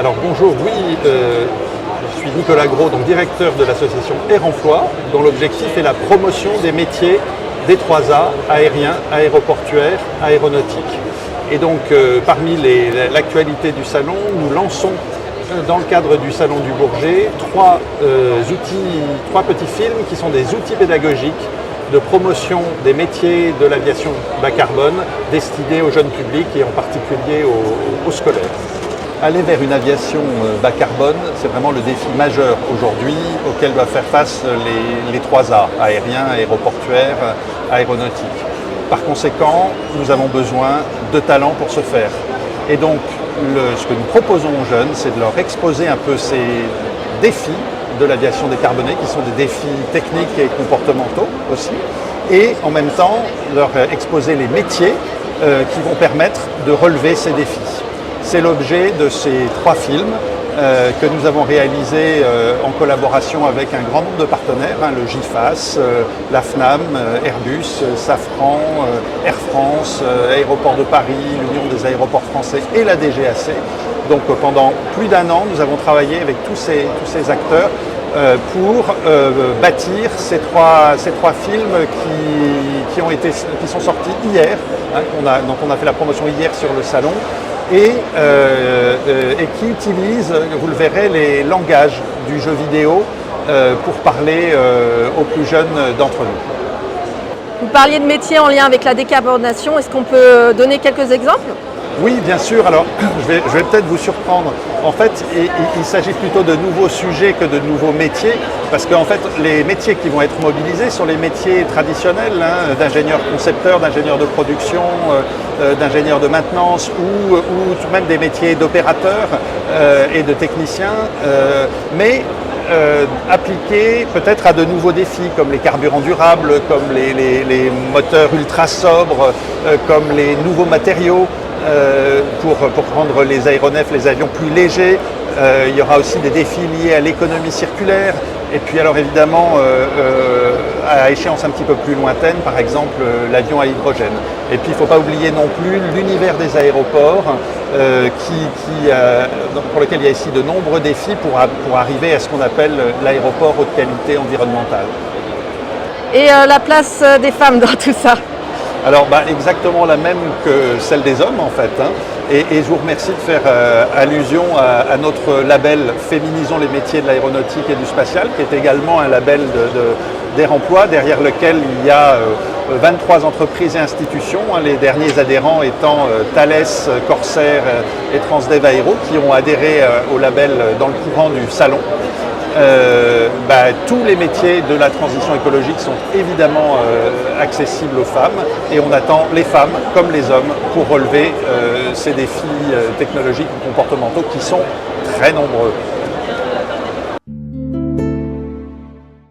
Alors bonjour, oui, je suis Nicolas Gros, donc directeur de l'association Air Emploi, dont l'objectif est la promotion des métiers des 3A, aérien, aéroportuaire, aéronautique. Et donc parmi l'actualité du salon, nous lançons dans le cadre du Salon du Bourget trois petits films qui sont des outils pédagogiques de promotion des métiers de l'aviation bas carbone destinés au jeune public et en particulier aux scolaires. Aller vers une aviation bas carbone, c'est vraiment le défi majeur aujourd'hui auquel doivent faire face les 3A, aérien, aéroportuaire, aéronautique. Par conséquent, nous avons besoin de talents pour ce faire. Et donc, ce que nous proposons aux jeunes, c'est de leur exposer un peu ces défis de l'aviation décarbonée, qui sont des défis techniques et comportementaux aussi, et en même temps leur exposer les métiers qui vont permettre de relever ces défis. C'est l'objet de ces trois films que nous avons réalisés en collaboration avec un grand nombre de partenaires, le GIFAS, la FNAM, Airbus, Safran, Air France, Aéroports de Paris, l'Union des aéroports français et la DGAC. Donc pendant plus d'un an, nous avons travaillé avec tous ces acteurs pour bâtir ces trois films qui sont sortis hier, dont on a fait la promotion hier sur le salon, et qui utilisent, vous le verrez, les langages du jeu vidéo pour parler aux plus jeunes d'entre nous. Vous parliez de métiers en lien avec la décarbonation, est-ce qu'on peut donner quelques exemples ? Oui, bien sûr. Alors, je vais peut-être vous surprendre. En fait, il s'agit plutôt de nouveaux sujets que de nouveaux métiers, parce qu'en fait, les métiers qui vont être mobilisés sont les métiers traditionnels, d'ingénieurs concepteurs, d'ingénieurs de production, d'ingénieurs de maintenance, ou tout de même des métiers d'opérateurs et de techniciens, mais appliqués peut-être à de nouveaux défis, comme les carburants durables, comme les moteurs ultra sobres, comme les nouveaux matériaux. Pour rendre les aéronefs, les avions plus légers. Il y aura aussi des défis liés à l'économie circulaire. Et puis alors évidemment, à échéance un petit peu plus lointaine, par exemple l'avion à hydrogène. Et puis il ne faut pas oublier non plus l'univers des aéroports, pour lequel il y a ici de nombreux défis pour arriver à ce qu'on appelle l'aéroport haute qualité environnementale. Et la place des femmes dans tout ça ? Alors exactement la même que celle des hommes en fait. Et je vous remercie de faire allusion à notre label Féminisons les métiers de l'aéronautique et du spatial, qui est également un label d'Air Emploi, derrière lequel il y a 23 entreprises et institutions, les derniers adhérents étant Thales, Corsair et Transdev Aéro, qui ont adhéré au label dans le courant du salon. Tous les métiers de la transition écologique sont évidemment accessibles aux femmes, et on attend les femmes comme les hommes pour relever ces défis technologiques ou comportementaux qui sont très nombreux.